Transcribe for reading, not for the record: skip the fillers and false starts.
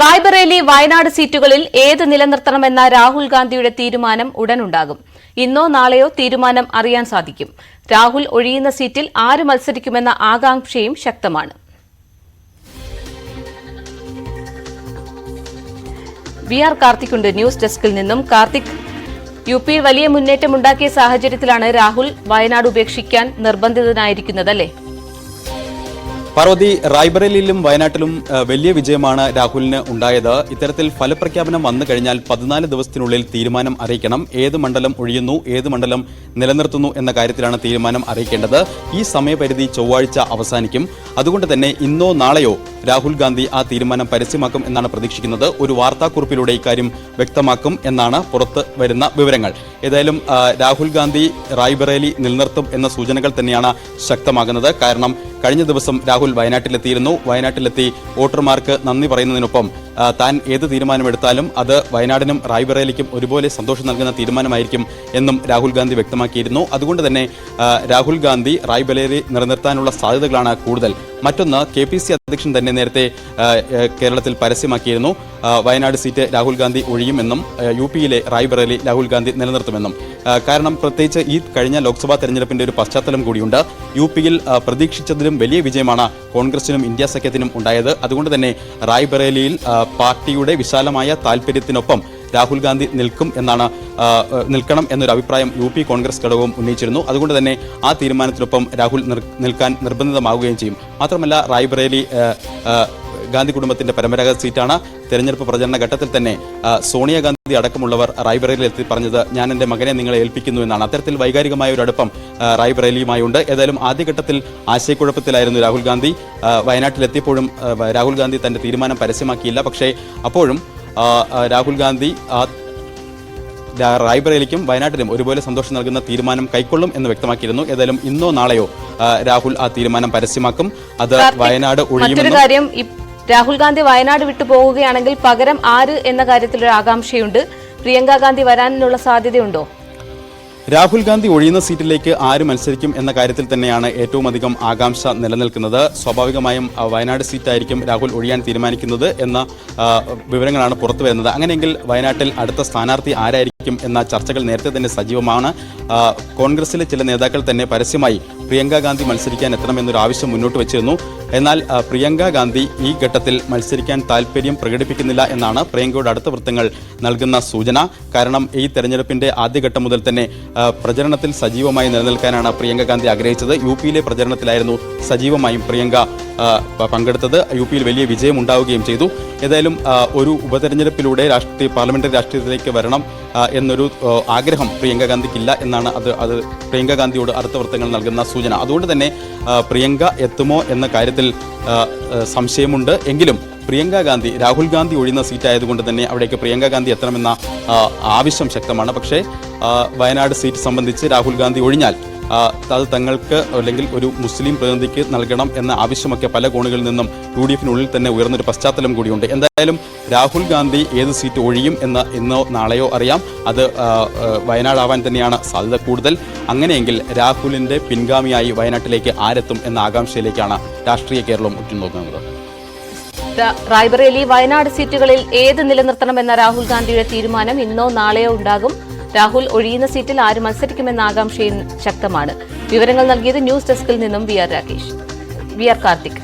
റായ്ബറേലി വയനാട് സീറ്റുകളിൽ ഏത് നിലനിർത്തണമെന്ന രാഹുൽ ഗാന്ധിയുടെ തീരുമാനം ഉടനുണ്ടാകും. ഇന്നോ നാളെയോ തീരുമാനം അറിയാൻ സാധിക്കും. രാഹുൽ ഒഴിയുന്ന സീറ്റിൽ ആര് മത്സരിക്കുമെന്ന ആകാംക്ഷയും ശക്തമാണ്. വി ആർ കാർത്തിക് ഉണ്ട് ന്യൂസ് ഡെസ്കിൽ നിന്നും. കാർത്തിക്, യുപിയിൽ വലിയ മുന്നേറ്റമുണ്ടാക്കിയ സാഹചര്യത്തിലാണ് രാഹുൽ വയനാട് ഉപേക്ഷിക്കാൻ നിർബന്ധിതനായിരിക്കുന്നത്, അല്ലേ? പാർവതി, റായ്ബറേലിയിലും വയനാട്ടിലും വലിയ വിജയമാണ് രാഹുലിന് ഉണ്ടായത്. ഇത്തരത്തിൽ ഫലപ്രഖ്യാപനം വന്നു കഴിഞ്ഞാൽ 14 ദിവസത്തിനുള്ളിൽ തീരുമാനം അറിയിക്കണം. ഏത് മണ്ഡലം ഒഴിയുന്നു, ഏത് മണ്ഡലം നിലനിർത്തുന്നു എന്ന കാര്യത്തിലാണ് തീരുമാനം അറിയിക്കേണ്ടത്. ഈ സമയപരിധി ചൊവ്വാഴ്ച അവസാനിക്കും. അതുകൊണ്ട് തന്നെ ഇന്നോ നാളെയോ രാഹുൽ ഗാന്ധി ആ തീരുമാനം പരസ്യമാക്കും എന്നാണ് പ്രതീക്ഷിക്കുന്നത്. ഒരു വാർത്താക്കുറിപ്പിലൂടെ ഇക്കാര്യം വ്യക്തമാക്കും എന്നാണ് പുറത്ത് വരുന്ന വിവരങ്ങൾ. ഏതായാലും രാഹുൽ ഗാന്ധി റായ്ബറേലി നിലനിർത്തും എന്ന സൂചനകൾ തന്നെയാണ് ശക്തമാകുന്നത്. കാരണം കഴിഞ്ഞ ദിവസം രാഹുൽ വയനാട്ടിലെത്തിയിരുന്നു. വയനാട്ടിലെത്തി വോട്ടർമാർക്ക് നന്ദി പറയുന്നതിനൊപ്പം താൻ ഏത് തീരുമാനമെടുത്താലും അത് വയനാടിനും റായ്ബറേലിക്കും ഒരുപോലെ സന്തോഷം നൽകുന്ന തീരുമാനമായിരിക്കും എന്നും രാഹുൽ ഗാന്ധി വ്യക്തമാക്കിയിരുന്നു. അതുകൊണ്ട് തന്നെ രാഹുൽ ഗാന്ധി റായ്ബറേലി നിലനിർത്താനുള്ള സാധ്യതകളാണ് കൂടുതൽ. മറ്റൊന്ന്, KPC അധ്യക്ഷൻ തന്നെ നേരത്തെ കേരളത്തിൽ പരസ്യമാക്കിയിരുന്നു വയനാട് സീറ്റ് രാഹുൽ ഗാന്ധി ഒഴിയുമെന്നും UPയിലെ റായ്ബറേലി രാഹുൽ ഗാന്ധി നിലനിർത്തുമെന്നും. കാരണം പ്രത്യേകിച്ച് ഈ കഴിഞ്ഞ ലോക്സഭാ തെരഞ്ഞെടുപ്പിന്റെ ഒരു പശ്ചാത്തലം കൂടിയുണ്ട്. UPയിൽ പ്രതീക്ഷിച്ചതിലും വലിയ വിജയമാണ് കോൺഗ്രസിനും ഇന്ത്യ സഖ്യത്തിനും ഉണ്ടായത്. അതുകൊണ്ട് തന്നെ റായ്ബറേലിയിൽ പാർട്ടിയുടെ വിശാലമായ താൽപര്യത്തിനൊപ്പം രാഹുൽ ഗാന്ധി നിൽക്കണം എന്നൊരു അഭിപ്രായം UP കോൺഗ്രസ് ഘടകവും ഉന്നയിച്ചിരുന്നു. അതുകൊണ്ട് തന്നെ ആ തീരുമാനത്തിനൊപ്പം രാഹുൽ നിൽക്കാൻ നിർബന്ധിതമാവുകയും ചെയ്യും. മാത്രമല്ല, റായ്ബറേലി ഗാന്ധി കുടുംബത്തിന്റെ പരമ്പരാഗത സീറ്റാണ്. തെരഞ്ഞെടുപ്പ് പ്രചരണ ഘട്ടത്തിൽ തന്നെ സോണിയാഗാന്ധി അടക്കമുള്ളവർ റായ്ബറേലിയിൽ എത്തി പറഞ്ഞത് ഞാൻ എൻ്റെ മകനെ നിങ്ങളെ ഏൽപ്പിക്കുന്നു എന്നാണ്. അത്തരത്തിൽ വൈകാരികമായ ഒരു അടുപ്പം റായ്ബറേലിയുമായുണ്ട്. ഏതായാലും ആദ്യഘട്ടത്തിൽ ആശയക്കുഴപ്പത്തിലായിരുന്നു രാഹുൽ ഗാന്ധി. വയനാട്ടിലെത്തിയപ്പോഴും രാഹുൽ ഗാന്ധി തന്റെ തീരുമാനം പരസ്യമാക്കിയില്ല. പക്ഷേ അപ്പോഴും രാഹുൽ ഗാന്ധി റായ്ബറേലിക്കും വയനാട്ടിലും ഒരുപോലെ സന്തോഷം നൽകുന്ന തീരുമാനം കൈക്കൊള്ളും എന്ന് വ്യക്തമാക്കിയിരുന്നു. ഏതായാലും ഇന്നോ നാളെയോ രാഹുൽ ആ തീരുമാനം പരസ്യമാക്കും. അത് വയനാട് ഒഴിയുമെന്നും. രാഹുൽ ഗാന്ധി വയനാട് വിട്ടു പോവുകയാണെങ്കിൽ പകരം ആര് എന്ന കാര്യത്തിൽ ഒരു ആകാംക്ഷയുണ്ട്. പ്രിയങ്ക ഗാന്ധി വരാനുള്ള സാധ്യതയുണ്ടോ? രാഹുൽ ഗാന്ധി ഒഴിയുന്ന സീറ്റിലേക്ക് ആര് മത്സരിക്കും എന്ന കാര്യത്തിൽ തന്നെയാണ് ഏറ്റവും അധികം ആകാംക്ഷ നിലനിൽക്കുന്നത്. സ്വാഭാവികമായും വയനാട് സീറ്റായിരിക്കും രാഹുൽ ഒഴിയാൻ തീരുമാനിക്കുന്നത് എന്ന വിവരങ്ങളാണ് പുറത്തു വരുന്നത്. അങ്ങനെയെങ്കിൽ വയനാട്ടിൽ അടുത്ത സ്ഥാനാർത്ഥി ആരായിരിക്കും എന്ന ചർച്ചകൾ നേരത്തെ തന്നെ സജീവമാണ്. കോൺഗ്രസിലെ ചില നേതാക്കൾ തന്നെ പരസ്യമായി പ്രിയങ്ക ഗാന്ധി മത്സരിക്കാൻ എത്തണമെന്നൊരു ആവശ്യം മുന്നോട്ട് വെച്ചിരുന്നു. എന്നാൽ പ്രിയങ്ക ഗാന്ധി ഈ ഘട്ടത്തിൽ മത്സരിക്കാൻ താൽപര്യം പ്രകടിപ്പിക്കുന്നില്ല എന്നാണ് പ്രിയങ്കയുടെ അടുത്ത വൃത്തങ്ങൾ നൽകുന്ന സൂചന. കാരണം ഈ തെരഞ്ഞെടുപ്പിന്റെ ആദ്യഘട്ടം മുതൽ തന്നെ പ്രചരണത്തിൽ സജീവമായി നിലനിൽക്കാനാണ് പ്രിയങ്ക ഗാന്ധി ആഗ്രഹിച്ചത്. UPയിലെ പ്രചരണത്തിലായിരുന്നു സജീവമായും പ്രിയങ്ക പങ്കെടുത്തത്. UPയിൽ വലിയ വിജയം ഉണ്ടാവുകയും ചെയ്തു. ഏതായാലും ഒരു ഉപതെരഞ്ഞെടുപ്പിലൂടെ പാർലമെന്ററി രാഷ്ട്രീയത്തിലേക്ക് വരണം എന്നൊരു ആഗ്രഹം പ്രിയങ്ക ഗാന്ധിക്കില്ല എന്നാണ് അത് പ്രിയങ്ക ഗാന്ധിയോട് അടുത്ത വൃത്തങ്ങൾ നൽകുന്ന സൂചന. അതുകൊണ്ട് തന്നെ പ്രിയങ്ക എത്തുമോ എന്ന കാര്യത്തിൽ സംശയമുണ്ട്. എങ്കിലും പ്രിയങ്ക ഗാന്ധി രാഹുൽ ഗാന്ധി ഒഴിയുന്ന സീറ്റായതുകൊണ്ട് തന്നെ അവിടേക്ക് പ്രിയങ്ക ഗാന്ധി എത്തണമെന്ന ആവശ്യം ശക്തമാണ്. പക്ഷേ വയനാട് സീറ്റ് സംബന്ധിച്ച് രാഹുൽ ഗാന്ധി ഒഴിഞ്ഞാൽ അത് തങ്ങൾക്ക് അല്ലെങ്കിൽ ഒരു മുസ്ലിം പ്രതിനിധിക്ക് നൽകണം എന്ന ആവശ്യമൊക്കെ പല കോണുകളിൽ നിന്നും UDFിനുള്ളിൽ തന്നെ ഉയർന്നൊരു പശ്ചാത്തലം കൂടിയുണ്ട്. എന്തായാലും രാഹുൽ ഗാന്ധി ഏത് സീറ്റ് ഒഴിയും എന്ന് ഇന്നോ നാളെയോ അറിയാം. അത് വയനാടാവാൻ തന്നെയാണ് സാധ്യത കൂടുതൽ. അങ്ങനെയെങ്കിൽ രാഹുലിന്റെ പിൻഗാമിയായി വയനാട്ടിലേക്ക് ആരെത്തും എന്ന ആകാംക്ഷയിലേക്കാണ് രാഷ്ട്രീയ കേരളം ഉറ്റുനോക്കുന്നത്. റായ്ബറേലി വയനാട് സീറ്റുകളിൽ ഏത് നിലനിർത്തണമെന്ന രാഹുൽ ഗാന്ധിയുടെ തീരുമാനം ഇന്നോ നാളെയോ ഉണ്ടാകും. രാഹുൽ ഒഴിയുന്ന സീറ്റിൽ ആര് മത്സരിക്കുമെന്ന ആകാംക്ഷയും ശക്തമാണ്. വിവരങ്ങൾ നൽകിയത് ന്യൂസ് ഡെസ്കിൽ നിന്നും വി ആർ കാർത്തിക്.